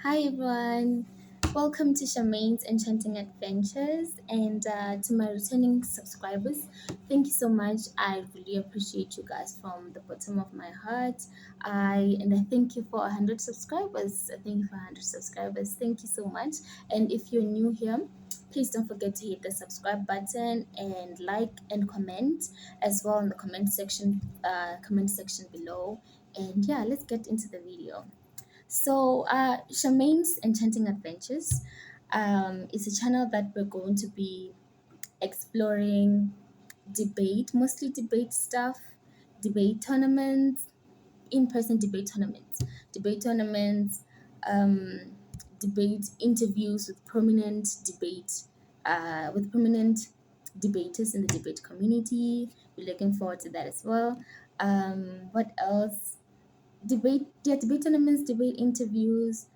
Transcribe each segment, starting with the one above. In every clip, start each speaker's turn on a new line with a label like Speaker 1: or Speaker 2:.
Speaker 1: Hi everyone, welcome to Charmaine's Enchanting Adventures and to my returning subscribers. Thank you so much. I really appreciate you guys from the bottom of my heart. I thank you for 100 subscribers. Thank you for 100 subscribers. Thank you so much. And if you're new here, please don't forget to hit the subscribe button and like and comment as well in the comment section below. And yeah, let's get into the video. So, Charmaine's Enchanting Adventures is a channel that we're going to be exploring debate, mostly debate stuff, debate tournaments, in-person debate tournaments, um, debate interviews with prominent debaters in the debate community. We're looking forward to that as well. What else? Debate tournaments, debate interviews,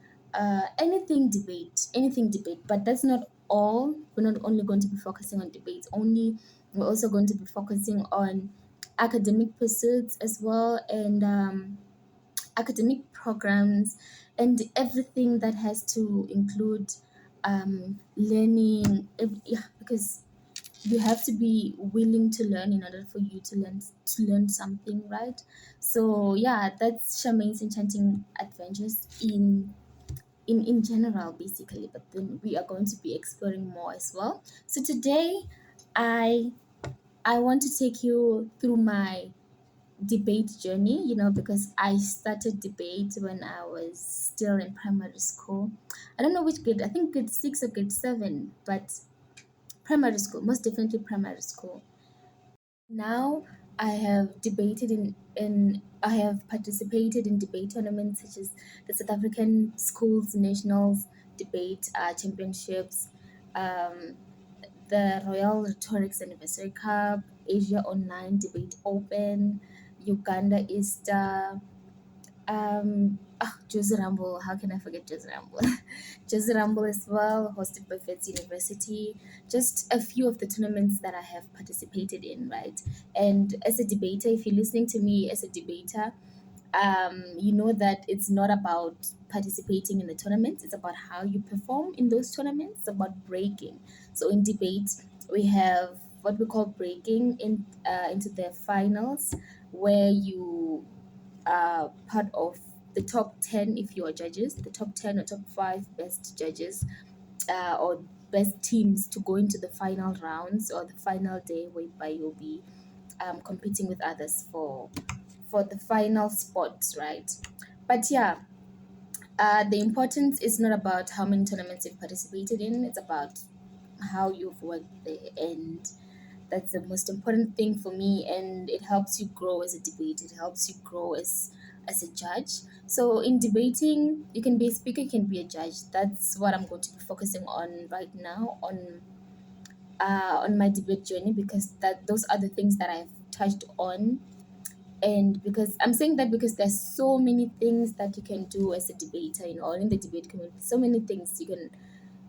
Speaker 1: anything debate. But that's not all. We're not only going to be focusing on debates only. We're also going to be focusing on academic pursuits as well, and academic programs, and everything that has to include learning. Yeah, because you have to be willing to learn in order for you to learn something, right? So yeah, that's Charmaine's Enchanting Adventures in general, basically, but then we are going to be exploring more as well. So today i I want to take you through my debate journey, because I started debate when I was still in primary school. I don't know which grade, I think grade 6 or grade 7, but primary school, most definitely primary school. Now I have I have participated in debate tournaments such as the South African Schools Nationals Debate Championships, um, the Royal Rhetorics Anniversary Cup, Asia Online Debate Open, Uganda Easter, Josie Rumble. How can I forget Josie Rumble? Josie Rumble as well, hosted by Feds University. Just a few of the tournaments that I have participated in, right? And as a debater, if you're listening to me as a debater, you know that it's not about participating in the tournaments, it's about how you perform in those tournaments. It's about breaking. So in debate, we have what we call breaking into the finals, where you are part of the top 10, if you are judges, the top 10 or top 5 best judges, or best teams to go into the final rounds or the final day, whereby you'll be competing with others for the final spots, right? But yeah, the importance is not about how many tournaments you've participated in, it's about how you've worked there. And that's the most important thing for me, and it helps you grow as a debate, it helps you grow as a judge. So in debating, you can be a speaker, you can be a judge. That's what I'm going to be focusing on right now on my debate journey, because that those are the things that I've touched on. And because I'm saying that, because there's so many things that you can do as a debater, or in the debate community, so many things you can.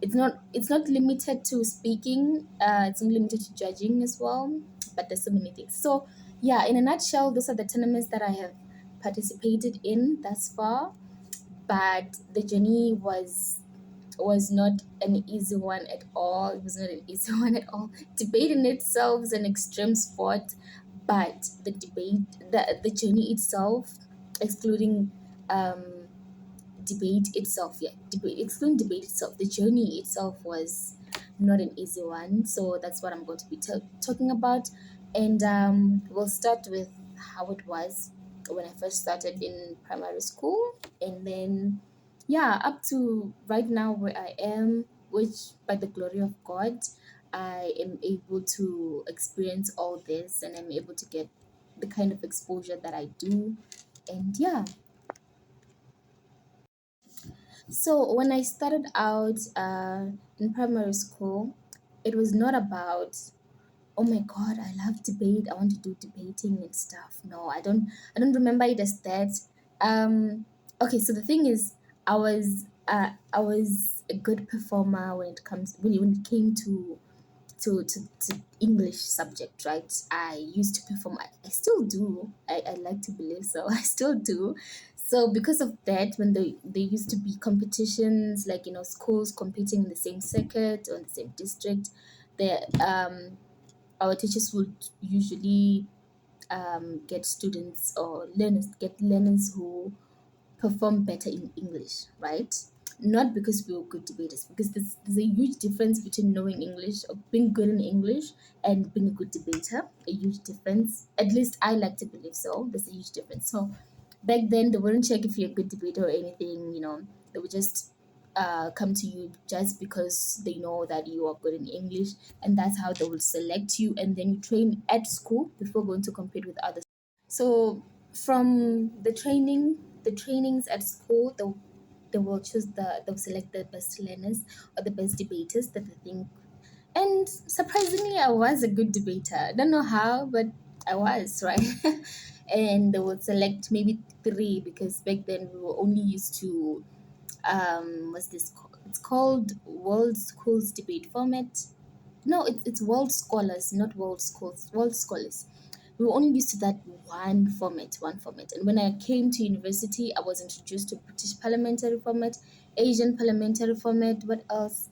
Speaker 1: It's not limited to speaking, it's not limited to judging as well, but there's so many things. So yeah, in a nutshell, those are the tournaments that I have participated in thus far. But the journey was not an easy one at all. It was not an easy one at all. Debate in itself is an extreme sport, but the journey itself, excluding um debate itself, yeah, excluding debate itself, the journey itself was not an easy one. So that's what I'm going to be talking about. And we'll start with how it was when I first started in primary school, and then yeah, up to right now where I am, which by the glory of God, I am able to experience all this, and I'm able to get the kind of exposure that I do. And yeah, so when I started out in primary school, it was not about, oh my God, I love debate, I want to do debating and stuff. No, I don't remember it as that. Okay, so the thing is, I was a good performer when it came to English subject, right? I used to perform. I still do. I like to believe so. I still do. So because of that, when they used to be competitions, like schools competing in the same circuit or in the same district, the our teachers would usually get students or learners who perform better in English, right? Not because we were good debaters, because there's a huge difference between knowing English or being good in English and being a good debater. A huge difference. At least I like to believe so. There's a huge difference. So back then, they wouldn't check if you're a good debater or anything. They would just come to you just because they know that you are good in English, and that's how they will select you. And then you train at school before going to compete with others. So from the trainings at school, they'll select the best learners or the best debaters that they think. And surprisingly, I was a good debater. I don't know how, but I was, right. And they would select maybe three, because back then we were only used to what's this called? It's called World Schools Debate Format. No, it's World Scholars, not World Schools. World Scholars. We were only used to that one format. And when I came to university, I was introduced to British parliamentary format, Asian parliamentary format. What else?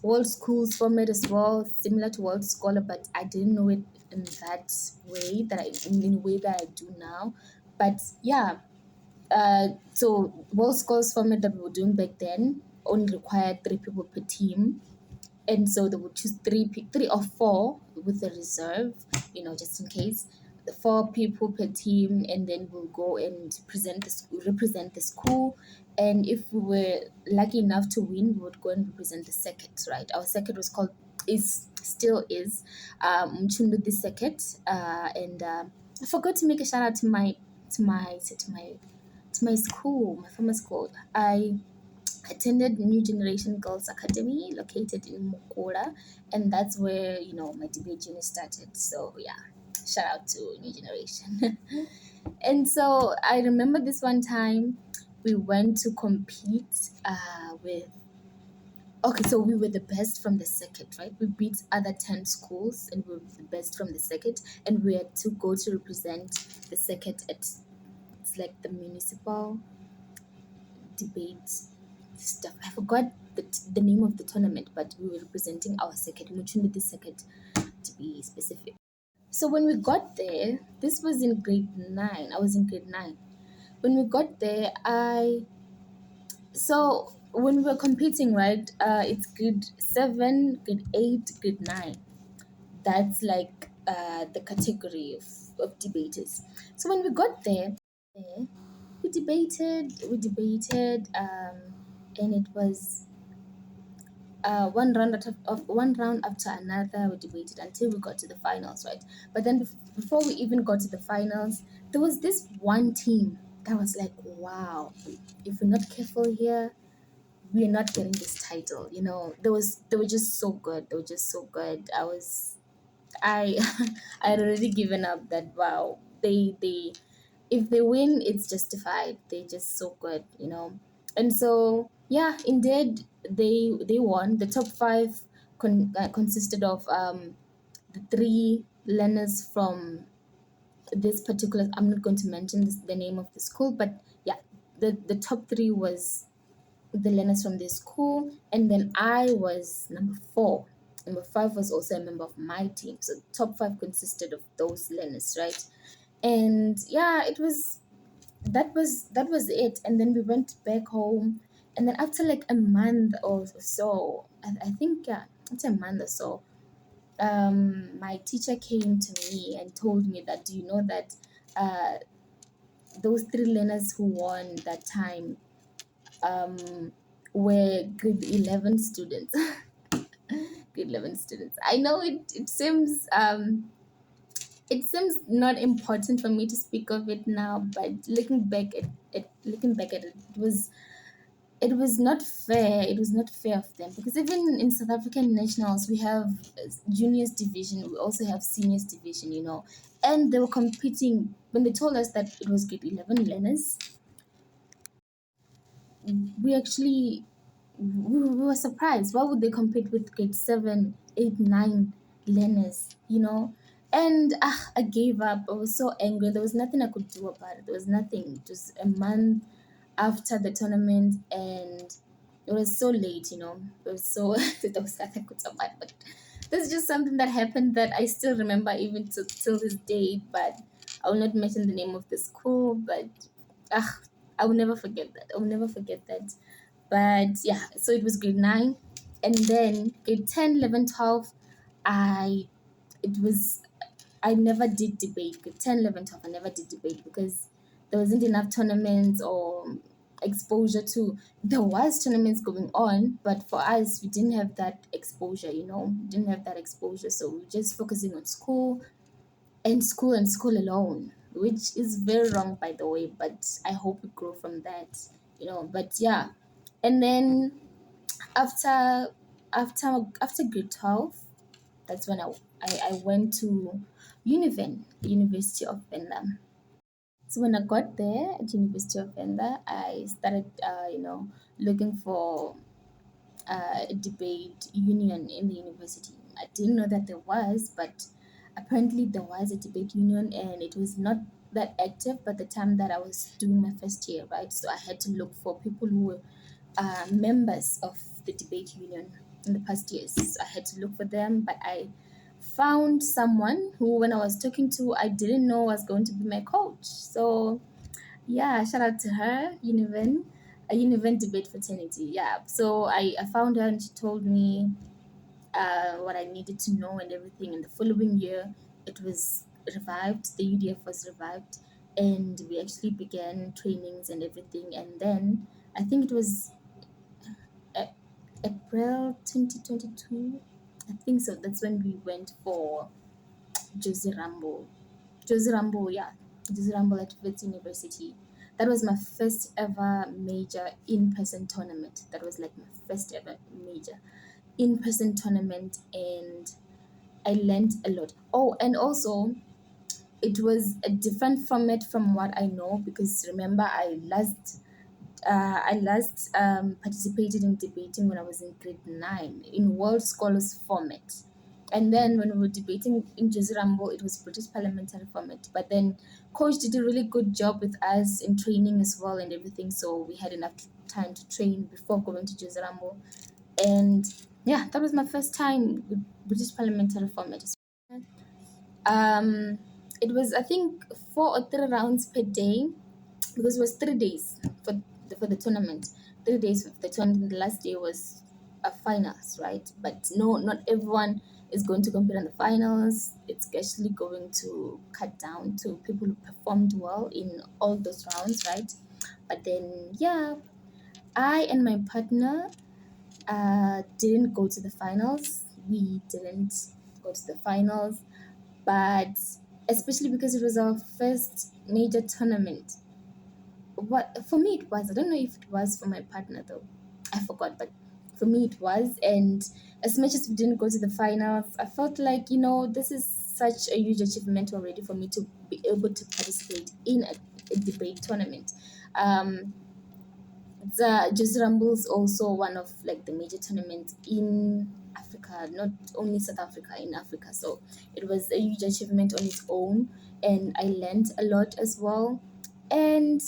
Speaker 1: World Schools format as well, similar to World Scholar, but I didn't know it in that way in a way that I do now. But yeah, so World Scholars format that we were doing back then only required three people per team, and so they would choose three or four with the reserve, just in case. The four people per team, and then we'll go and represent the school. And if we were lucky enough to win, we would go and represent the circuit. Right, our circuit was called is still is Mchundu this circuit. And I forgot to make a shout out to my school, my former school. I attended New Generation Girls Academy, located in Mukura, and that's where my debate journey started. So yeah, shout out to New Generation. And so I remember this one time we went to compete with. Okay, so we were the best from the circuit, right? We beat other 10 schools and we were the best from the circuit, and we had to go to represent the circuit at, it's like the municipal debate stuff. I forgot the name of the tournament, but we were representing our circuit, Muchundu circuit to be specific. So when we got there, this was in grade 9. I was in grade 9. When we got there, so when we were competing, right, it's grade 7, grade 8, grade 9. That's like the category of debaters. So when we got there, we debated, and it was one round after another. We debated until we got to the finals, right? But then before we even got to the finals, there was this one team that was like, wow, if we're not careful here, we're not getting this title. They were just so good. They were just so good. I I had already given up that, wow, they if they win, it's justified. They're just so good. And so yeah, indeed, they won. The top five consisted of the three learners from this particular. I'm not going to mention the name of the school, but yeah, the top three was the learners from this school, and then I was number four. Number five was also a member of my team. So top five consisted of those learners, right? And yeah, that was it. And then we went back home, and then after like a month or so, I think, yeah, after a month or so, my teacher came to me and told me that, do you know that uh, those three learners who won that time um, were grade 11 students. Grade 11 students. I know it seems not important for me to speak of it now, but looking back at it, it was not fair. It was not fair of them, because even in South African nationals, we have juniors division, we also have seniors division, and they were competing. When they told us that it was grade 11 learners, we actually we were surprised. Why would they compete with grade 7, 8, 9 learners? And I gave up. I was so angry. There was nothing I could do about it. There was nothing. Just a month after the tournament, and it was so late, It was so there was nothing I could do about it. But that's just something that happened that I still remember even till this day. But I will not mention the name of the school, but ah, I will never forget that. I will never forget that. But yeah, so it was grade 9, and then grade 10, 11, 12, I it was I never did debate. Grade 10, 11, 12, I never did debate because there wasn't enough tournaments or exposure to. There was tournaments going on, but for us, we didn't have that exposure. We didn't have that exposure, so we were just focusing on school and school and school alone, which is very wrong, by the way. But I hope we grow from that. But yeah, and then after after grade 12, that's when I went to the University of Venda. So when I got there at University of Venda, I started, looking for a debate union in the university. I didn't know that there was, but apparently there was a debate union, and it was not that active by the time that I was doing my first year, right? So I had to look for people who were members of the debate union in the past years. So I had to look for them, but I found someone who, when I was talking to, I didn't know was going to be my coach. So yeah, shout out to her, Univen, a Univen debate fraternity. Yeah, so I found her and she told me what I needed to know and everything. And the following year, it was revived. The UDF was revived, and we actually began trainings and everything. And then I think it was uh, April 2022. I think so. That's when we went for Josie Rambo. Josie Rambo, yeah. Josie Rambo at Wits University. That was my first ever major in person tournament. That was like my first ever major in person tournament, and I learned a lot. Oh, and also, it was a different format from what I know because remember, I last participated in debating when I was in grade 9 in World Scholars format. And then when we were debating in Jose Rambo, it was British parliamentary format. But then coach did a really good job with us in training as well and everything. So we had enough time to train before going to Jose Rambo. And yeah, that was my first time with British parliamentary format. Um, it was, I think, 4 or 3 rounds per day because it was 3 days for the tournament. 3 days of the tournament. The last day was a finals, right? But no, not everyone is going to compete in the finals. It's actually going to cut down to people who performed well in all those rounds, right? But then, yeah, I and my partner didn't go to the finals. We didn't go to the finals, but especially because it was our first major tournament. What for me it was, I don't know if it was for my partner though, I forgot, but for me it was. And as much as we didn't go to the finals, I felt like, this is such a huge achievement already for me to be able to participate in a debate tournament. um the Just Rumble is also one of like the major tournaments in Africa, not only South Africa, in Africa. So it was a huge achievement on its own, and I learned a lot as well. And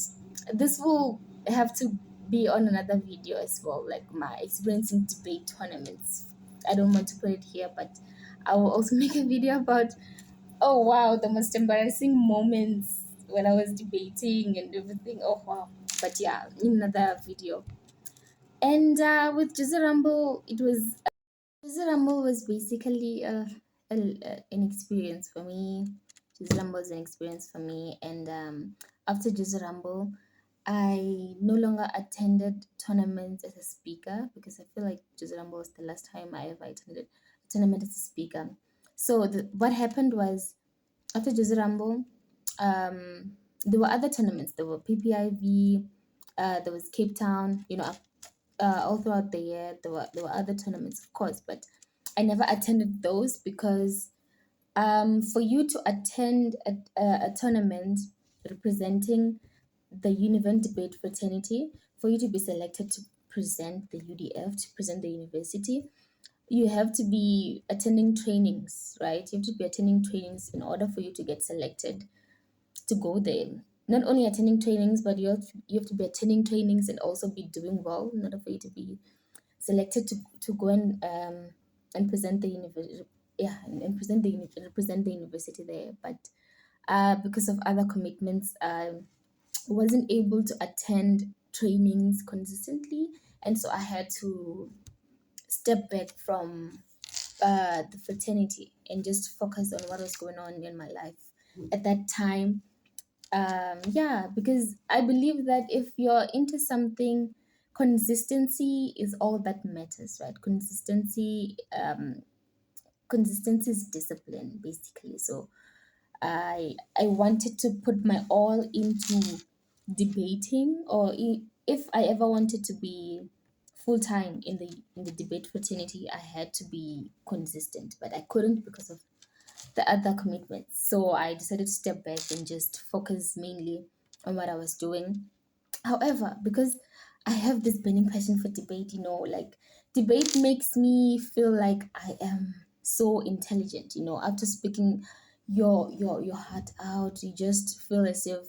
Speaker 1: this will have to be on another video as well, like my experience in debate tournaments. I don't want to put it here, but I will also make a video about, oh wow, the most embarrassing moments when I was debating and everything. Oh wow. But yeah, in another video. And with Jizzy Rumble, Jizzy Rumble was basically an experience for me. Jizzy Rumble was an experience for me. And after Jizzy Rumble, I no longer attended tournaments as a speaker because I feel like Jizzy Rumble was the last time I ever attended a tournament as a speaker. So what happened was, after Jose Rambo, um, there were other tournaments. There were PPIV, there was Cape Town. All throughout the year, there were other tournaments, of course, but I never attended those because for you to attend a tournament representing the Univen Debate Fraternity, for you to be selected to present the UDF, to present the university, you have to be attending trainings, right? You have to be attending trainings in order for you to get selected to go there. Not only attending trainings, but you have to be attending trainings and also be doing well in order for you to be selected to go and present the university. Yeah, and represent the university there. But because of other commitments, wasn't able to attend trainings consistently, and so I had to step back from the fraternity and just focus on what was going on in my life at that time. Yeah, because I believe that if you're into something, consistency is all that matters, right? Consistency is discipline, basically. So I wanted to put my all into debating, or if I ever wanted to be full time in the debate fraternity, I had to be consistent, but I couldn't because of the other commitments. So I decided to step back and just focus mainly on what I was doing. However, because I have this burning passion for debate, like debate makes me feel like I am so intelligent, after speaking your heart out, you just feel as if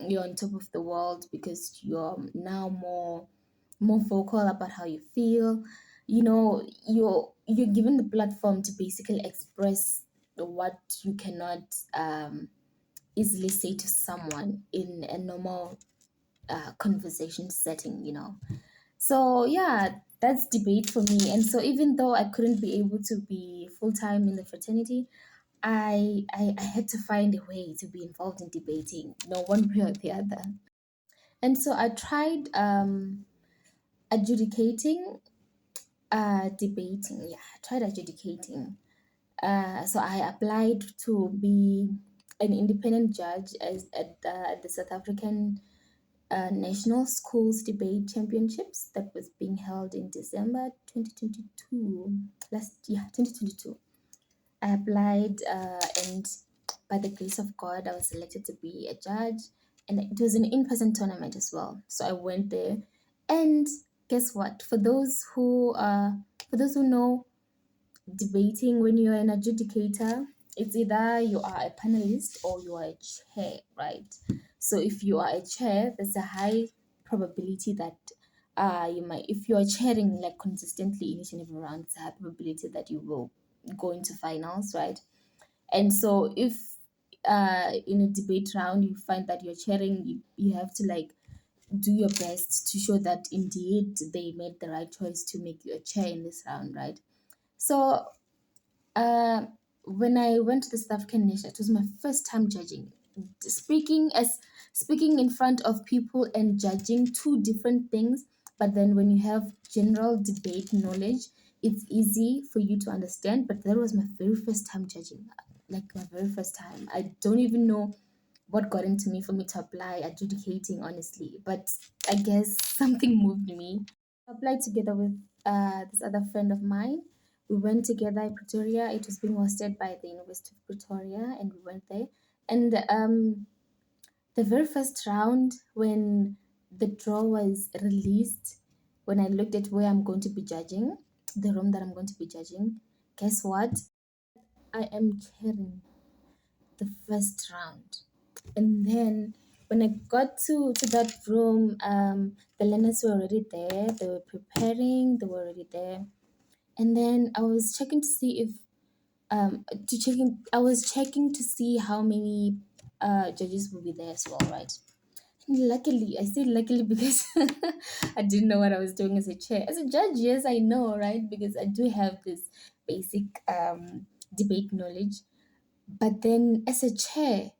Speaker 1: you're on top of the world because you're now more vocal about how you feel. You're given the platform to basically express what you cannot easily say to someone in a normal conversation setting. So yeah, that's debate for me. And so even though I couldn't be able to be full time in the fraternity, I had to find a way to be involved in debating, one way or the other. And so I tried adjudicating, debating. Yeah, I tried adjudicating. So I applied to be an independent judge at the South African National Schools Debate Championships that was being held in December 2022, last year, 2022. I applied, and by the grace of God, I was selected to be a judge. And it was an in person tournament as well. So I went there. And guess what? For those who know, debating, when you're an adjudicator, it's either you are a panelist or you are a chair, right? So if you are a chair, there's a high probability that if you are chairing like consistently in each and every round, it's a high probability that you will go into finals, right? And so if in a debate round you find that you're chairing, you have to like do your best to show that indeed they made the right choice to make you a chair in this round, right? So uh, when I went to the South African Nation, it was my first time judging. Speaking in front of people and judging two different things, but then when you have general debate knowledge, it's easy for you to understand. But that was my very first time judging, like my very first time. I don't even know what got into me for me to apply adjudicating, honestly. But I guess something moved me. I applied together with this other friend of mine. We went together in Pretoria. It was being hosted by the University of Pretoria, and we went there. And the very first round, when the draw was released, when I looked at where I'm going to be judging, the room that I'm going to be judging, guess what? I am chairing the first round. And then when I got to that room, the learners were already there. They were preparing. They were already there. And then I was checking to see if to checking. I was checking to see how many judges will be there as well, right? And luckily, I say luckily because I didn't know what I was doing as a chair. As a judge, yes, I know, right? Because I do have this basic debate knowledge. But then as a chair,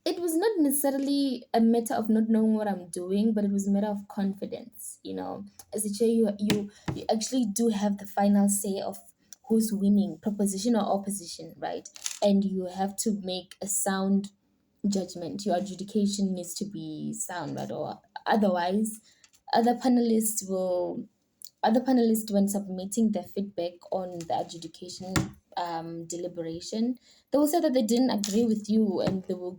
Speaker 1: it was not necessarily a matter of not knowing what I'm doing, but it was a matter of confidence. As a chair, you actually do have the final say of who's winning, proposition or opposition, right? And you have to make a sound judgment. Your adjudication needs to be sound, right? Or otherwise, other panelists will other panelists, when submitting their feedback on the adjudication deliberation, they will say that they didn't agree with you, and they will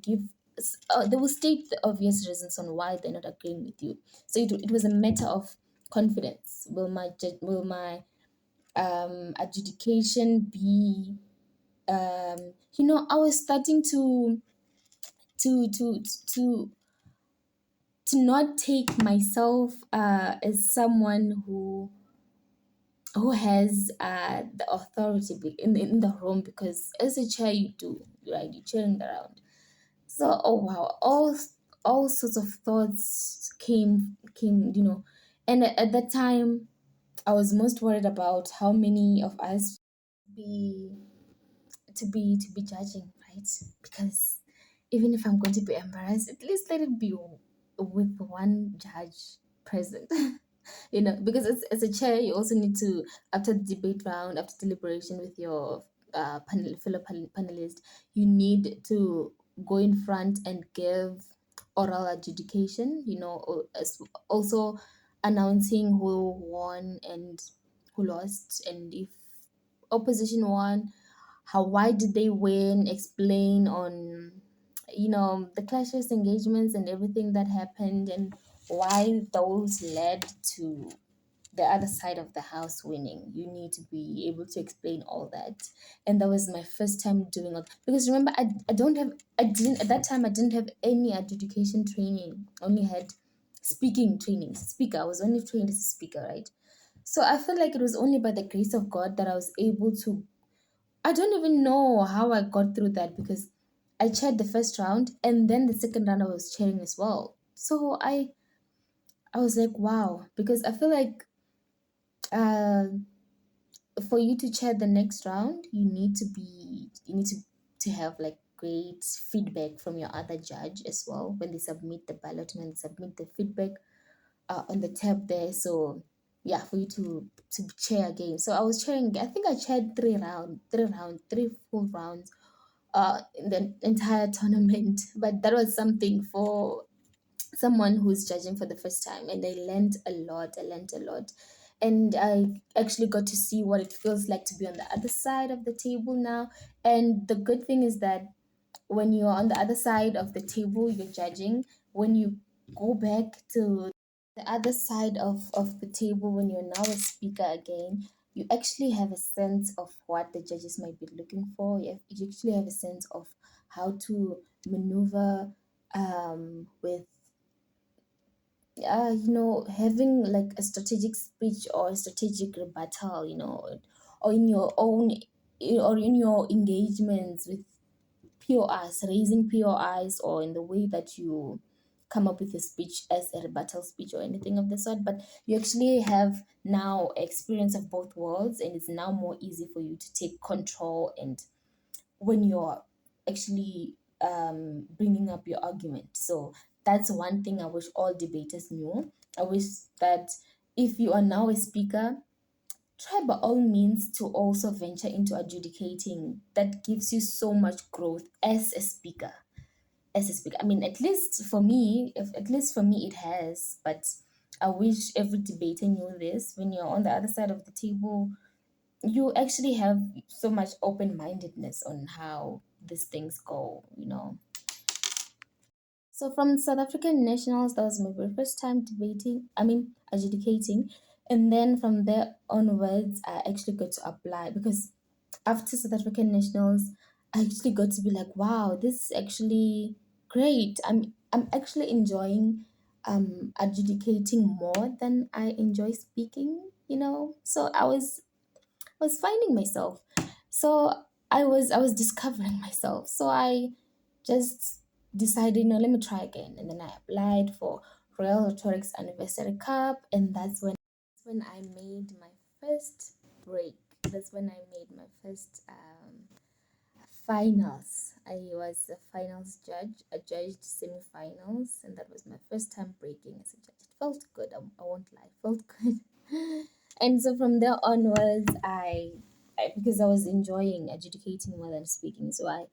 Speaker 1: state the obvious reasons on why they're not agreeing with you. So it was a matter of confidence. Will my adjudication be, I was starting to to to to not take myself as someone who has the authority in the room, because as a chair you do, right, you're chairing around. So, oh wow, all sorts of thoughts came, and at that time I was most worried about how many of us be to be judging, right? Because even if I'm going to be embarrassed, at least let it be with one judge present. Because as a chair, you also need to, after the debate round, after deliberation with your fellow panelist, you need to go in front and give oral adjudication, also announcing who won and who lost, and if opposition won, why did they win, explain on the clashes, engagements, and everything that happened, and why those led to the other side of the house winning. You need to be able to explain all that. And that was my first time doing it, because remember, I didn't at that time, I didn't have any adjudication training. I only had speaking training. Speaker, I was only trained as a speaker, right? So I feel like it was only by the grace of God that I was able to. I don't even know how I got through that, because I chaired the first round, and then the second round I was chairing as well. So I was like, wow, because I feel like uh, for you to chair the next round, you need to have like great feedback from your other judge as well, when they submit the ballot, when they submit the feedback on the tab there. So yeah, for you to chair again. So I was chairing. I think I chaired three full rounds in the entire tournament. But that was something for someone who's judging for the first time, and I learned a lot. I learned a lot, and I actually got to see what it feels like to be on the other side of the table now. And the good thing is that when you're on the other side of the table, you're judging. When you go back to the other side of the table, when you're now a speaker again, you actually have a sense of what the judges might be looking for. You actually have a sense of how to maneuver with having like a strategic speech or a strategic rebuttal, or in your own, or in your engagements with POIs, raising POIs, or in the way that you come up with a speech as a rebuttal speech or anything of the sort. But you actually have now experience of both worlds, and it's now more easy for you to take control, and when you're actually bringing up your argument. So that's one thing I wish all debaters knew. I wish that if you are now a speaker, try by all means to also venture into adjudicating. That gives you so much growth as a speaker. As a speaker, I mean, at least for me, it has. But I wish every debater knew this. When you're on the other side of the table, you actually have so much open-mindedness on how these things go. So from South African nationals, that was my very first time adjudicating. And then from there onwards, I actually got to apply, because after South African nationals, I actually got to be like, wow, this is actually great. I'm actually enjoying adjudicating more than I enjoy speaking. So I was finding myself. So I was discovering myself. So I just decided, no, let me try again. And then I applied for Royal Rhetorics Anniversary Cup, and that's when I made my first break. That's when I made my first finals. I was a finals judge. I judged semifinals, and that was my first time breaking as a judge. It felt good. I won't lie, it felt good. And so from there onwards, because I was enjoying adjudicating more than speaking, so I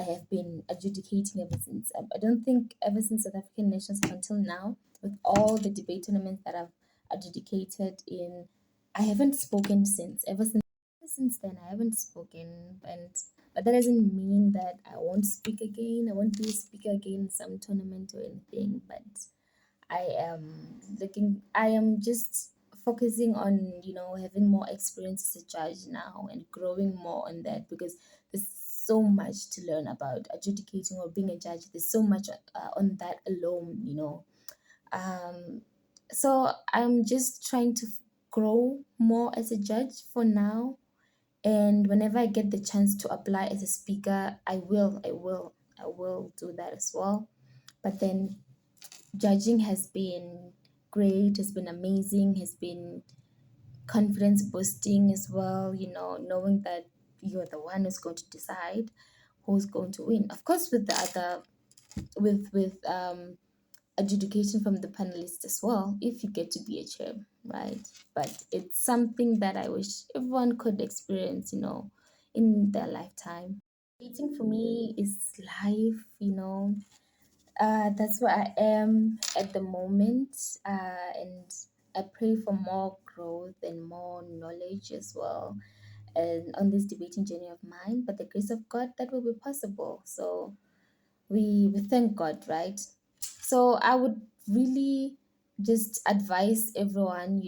Speaker 1: have been adjudicating ever since. I don't think ever since South African Nations up until now, with all the debate tournaments that I've adjudicated in, I haven't spoken since. Ever since then, I haven't spoken, but that doesn't mean that I won't speak again. I won't be a speaker again in some tournament or anything. But I am just focusing on, having more experience as a judge now and growing more on that, because there's so much to learn about adjudicating or being a judge. There's so much on that alone. Um, so I'm just trying to grow more as a judge for now. And whenever I get the chance to apply as a speaker, I will do that as well. But then judging has been great, has been amazing, has been confidence boosting as well, knowing that you're the one who's going to decide who's going to win. Of course, with the other, with adjudication from the panelists as well, if you get to be a chair, right? But it's something that I wish everyone could experience, in their lifetime. Dating for me is life. That's where I am at the moment, and I pray for more growth and more knowledge as well, and on this debating journey of mine. But the grace of God, that will be possible. So we thank God, right? So I would really just advise everyone,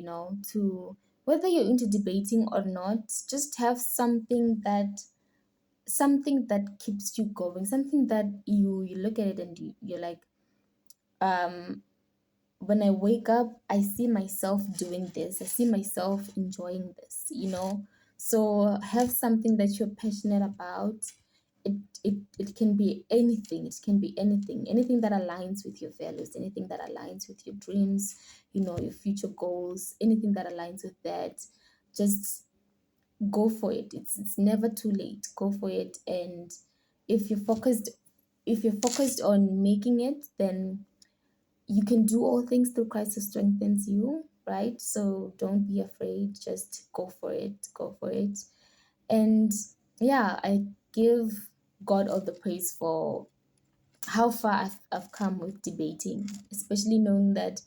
Speaker 1: to, whether you're into debating or not, just have something that keeps you going, something that you look at it and you're like, um when I wake up, I see myself doing this. I see myself enjoying this. So have something that you're passionate about. It can be anything. It can be anything. Anything that aligns with your values, anything that aligns with your dreams, your future goals, anything that aligns with that. Just go for it. It's never too late. Go for it. And if you're focused if you're focused on making it, then you can do all things through Christ who strengthens you, right? So don't be afraid. Just go for it. Go for it. And yeah, I give God all the praise for how far I've come with debating, especially knowing that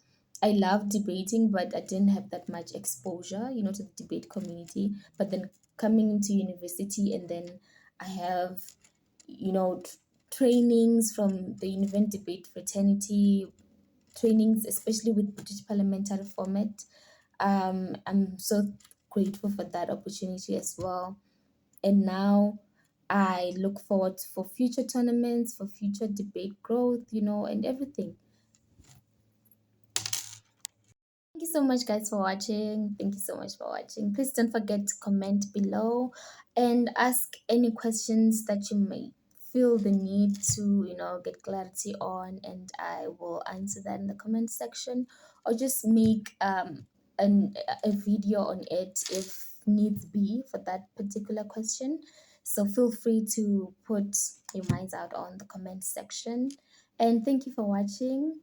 Speaker 1: I love debating, but I didn't have that much exposure, to the debate community. But then coming into university, and then I have, trainings from the Univen Debate Fraternity, trainings, especially with British parliamentary format. I'm so grateful for that opportunity as well. And now I look forward for future tournaments, for future debate growth, and everything. Thank you so much, guys, for watching. Thank you so much for watching. Please don't forget to comment below and ask any questions that you may feel the need to, get clarity on, and I will answer that in the comment section, or just make a video on it if needs be for that particular question. So feel free to put your minds out on the comment section. And thank you for watching.